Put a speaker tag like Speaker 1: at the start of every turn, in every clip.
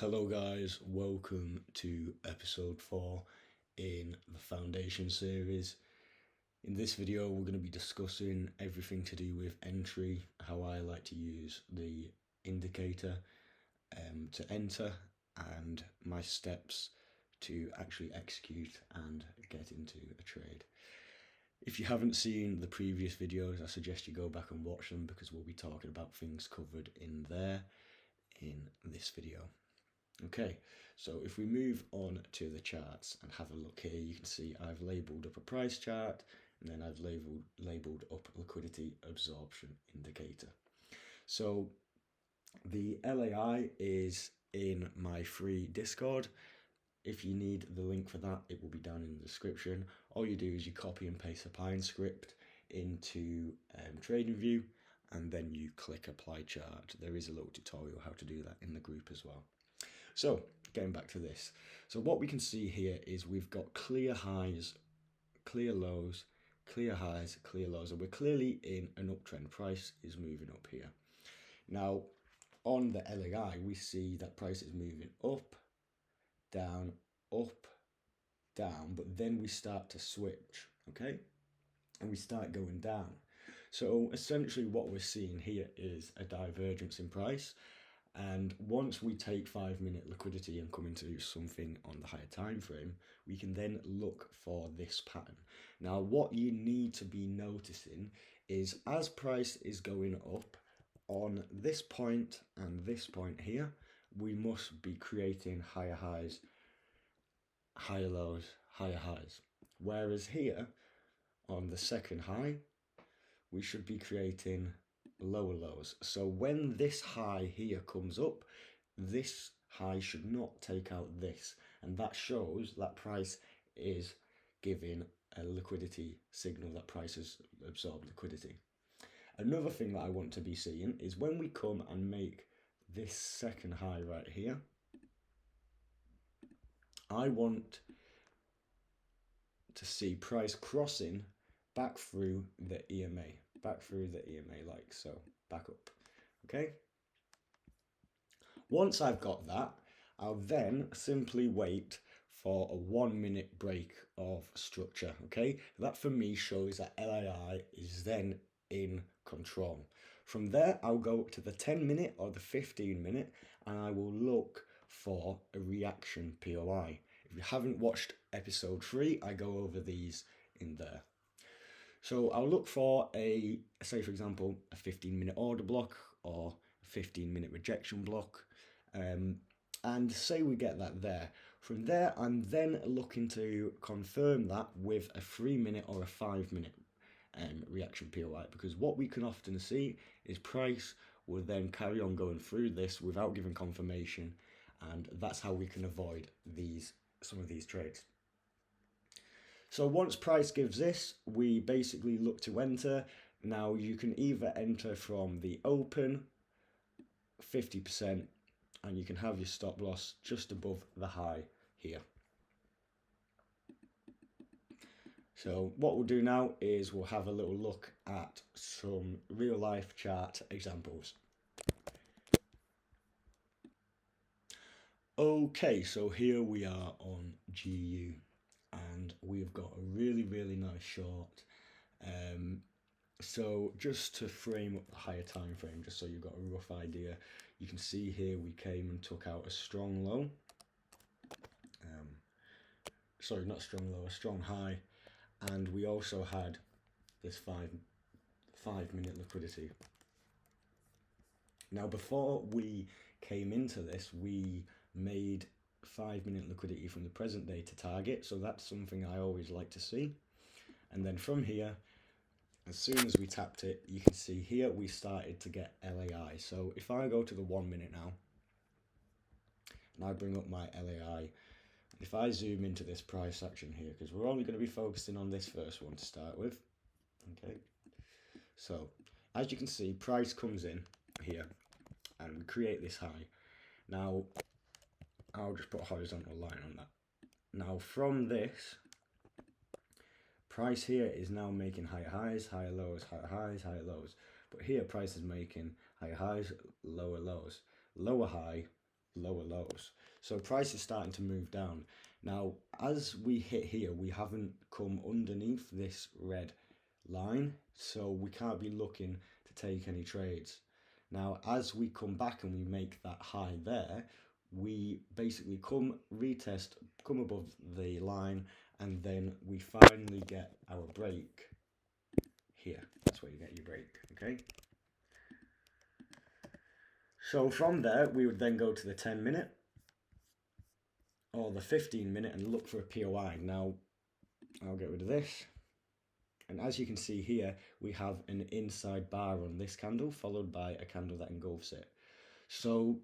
Speaker 1: Hello guys, welcome to episode 4 in the Foundation series. In this video we're going to be discussing everything to do with entry, how I like to use the indicator to enter, and my steps to actually execute and get into a trade. If you haven't seen the previous videos, I suggest you go back and watch them because we'll be talking about things covered in there in this video. Okay, so if we move on to the charts and have a look here, you can see I've labelled up a price chart and then I've labelled up Liquidity Absorption Indicator. So the LAI is in my free Discord. If you need the link for that, it will be down in the description. All you do is you copy and paste the Pine script into TradingView and then you click Apply Chart. There is a little tutorial how to do that in the group as well. So getting back to this, so what we can see here is we've got clear highs, clear lows, clear highs, clear lows, and we're clearly in an uptrend. Price is moving up here. Now on the LAI we see that price is moving up, down, but then we start to switch, okay, and we start going down. So essentially what we're seeing here is a divergence in price. And once we take 5-minute liquidity and come into something on the higher time frame, we can then look for this pattern. Now, what you need to be noticing is as price is going up on this point and this point here, we must be creating higher highs, higher lows, higher highs. Whereas here on the second high, we should be creating lower lows. So when this high here comes up, this high should not take out this, and that shows that price is giving a liquidity signal, that price has absorbed liquidity. Another thing that I want to be seeing is when we come and make this second high right here, I want to see price crossing back through the EMA, like so, back up, okay? Once I've got that, I'll then simply wait for a 1-minute break of structure, okay? That for me shows that LAI is then in control. From there, I'll go to the 10-minute or the 15-minute and I will look for a reaction POI. If you haven't watched episode 3, I go over these in there. So I'll look for a, say for example, a 15-minute order block or a 15-minute rejection block, and say we get that there. From there, I'm then looking to confirm that with a 3-minute or a 5-minute reaction POI, because what we can often see is price will then carry on going through this without giving confirmation, and that's how we can avoid some of these trades. So once price gives this, we basically look to enter. Now you can either enter from the open 50% and you can have your stop loss just above the high here. So what we'll do now is we'll have a little look at some real life chart examples. Okay, so here we are on GU. And we've got a really nice short. So just to frame up the higher time frame, just so you've got a rough idea, you can see here we came and took out a strong low. Sorry, not strong low, a strong high, and we also had this 5-minute liquidity. Now before we came into this, we made 5-minute liquidity from the present day to target, so that's something I always like to see. And then from here, as soon as we tapped it, you can see here we started to get LAI. So if I go to the 1-minute now and I bring up my LAI, if I zoom into this price action here, because we're only going to be focusing on this first one to start with, okay, so as you can see, price comes in here and we create this high. Now I'll just put a horizontal line on that. Now from this, price here is now making higher highs, higher lows, higher highs, higher lows. But here price is making higher highs, lower lows, lower high, lower lows. So price is starting to move down. Now, as we hit here, we haven't come underneath this red line, so we can't be looking to take any trades. Now, as we come back and we make that high there, we basically come retest, come above the line, and then we finally get our break here. That's where you get your break, okay? So from there, we would then go to the 10-minute or the 15-minute and look for a POI. Now, I'll get rid of this. And as you can see here, we have an inside bar on this candle, followed by a candle that engulfs it. So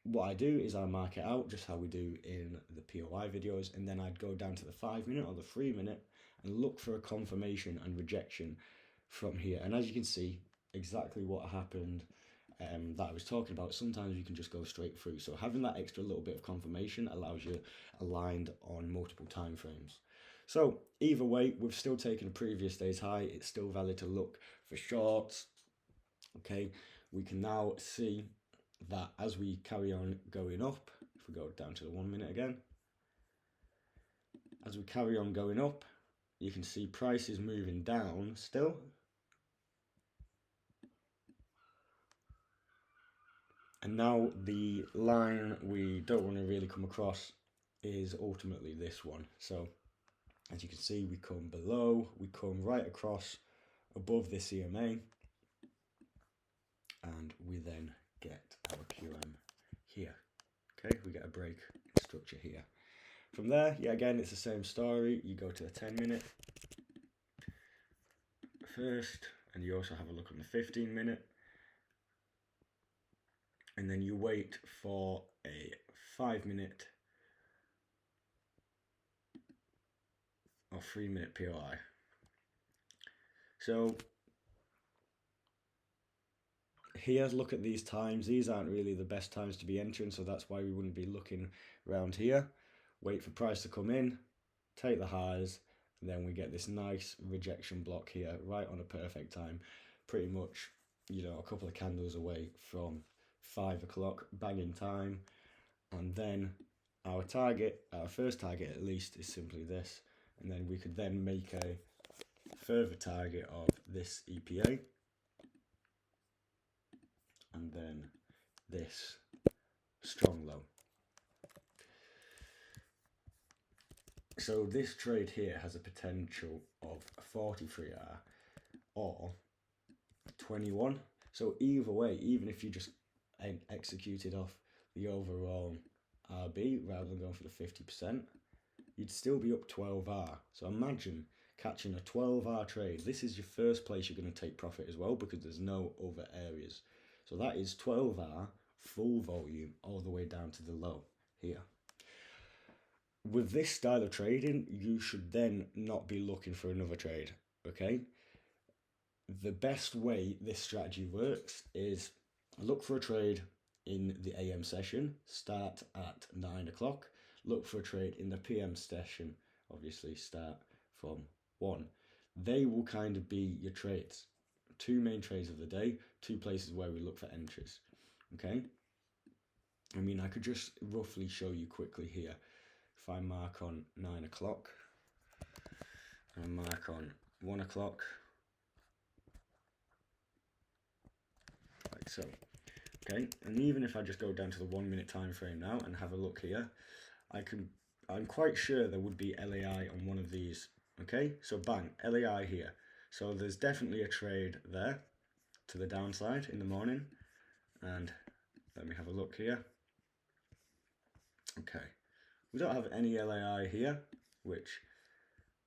Speaker 1: what I do is I mark it out, just how we do in the POI videos, and then I'd go down to the 5-minute or the 3-minute and look for a confirmation and rejection from here. And as you can see, exactly what happened that I was talking about. Sometimes you can just go straight through. So having that extra little bit of confirmation allows you aligned on multiple time frames. So either way, we've still taken a previous day's high. It's still valid to look for shorts. Okay, we can now see that as we carry on going up, if we go down to the 1-minute again, as we carry on going up, you can see price is moving down still. And now the line we don't want to really come across is ultimately this one. So as you can see, we come below, we come right across above this EMA, and we then get our QM here. Okay, we get a break structure here. From there, yeah, again, it's the same story. You go to the 10-minute first, and you also have a look on the 15-minute. And then you wait for a 5-minute or 3-minute POI. So here, look at these times. These aren't really the best times to be entering, so that's why we wouldn't be looking around here. Wait for price to come in, take the highs, and then we get this nice rejection block here, right on a perfect time. Pretty much, you know, a couple of candles away from 5 o'clock, banging time. And then our target, our first target at least, is simply this. And then we could then make a further target of this EPA. And then this strong low. So this trade here has a potential of 43R or 21. So either way, even if you just executed off the overall RB rather than going for the 50%, you'd still be up 12R. So imagine catching a 12R trade. This is your first place you're going to take profit as well, because there's no other areas. So that is 12R full volume all the way down to the low here. With this style of trading, you should then not be looking for another trade, okay? The best way this strategy works is look for a trade in the AM session, start at 9 o'clock. Look for a trade in the PM session, obviously start from 1. They will kind of be your trades. 2 main trades of the day, 2 places where we look for entries, okay? I mean, I could just roughly show you quickly here. If I mark on 9 o'clock, and mark on 1 o'clock, like so. Okay, and even if I just go down to the 1-minute time frame now and have a look here, I'm quite sure there would be LAI on one of these. Okay, so bang, LAI here. So there's definitely a trade there to the downside in the morning. And let me have a look here. Okay, we don't have any LAI here, which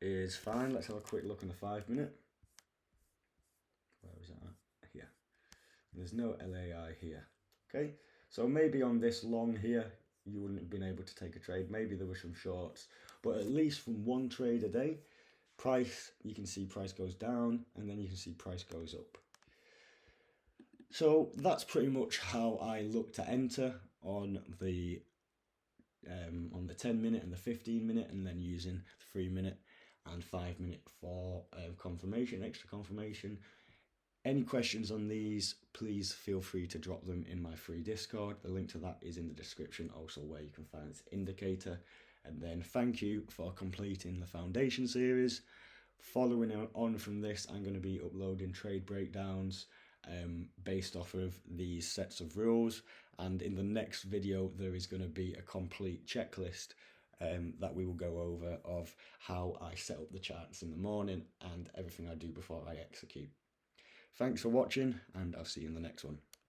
Speaker 1: is fine. Let's have a quick look on the 5-minute. Where was that at? Here. There's no LAI here. Okay, so maybe on this long here, you wouldn't have been able to take a trade. Maybe there were some shorts, but at least from one trade a day, price, you can see price goes down, and then you can see price goes up. So that's pretty much how I look to enter on the 10-minute and the 15-minute, and then using the 3-minute and 5-minute for confirmation, extra confirmation. Any questions on these, please feel free to drop them in my free Discord. The link to that is in the description, also where you can find this indicator. And then thank you for completing the foundation series. Following on from this, I'm going to be uploading trade breakdowns based off of these sets of rules. And in the next video, there is going to be a complete checklist that we will go over of how I set up the charts in the morning and everything I do before I execute. Thanks for watching, and I'll see you in the next one.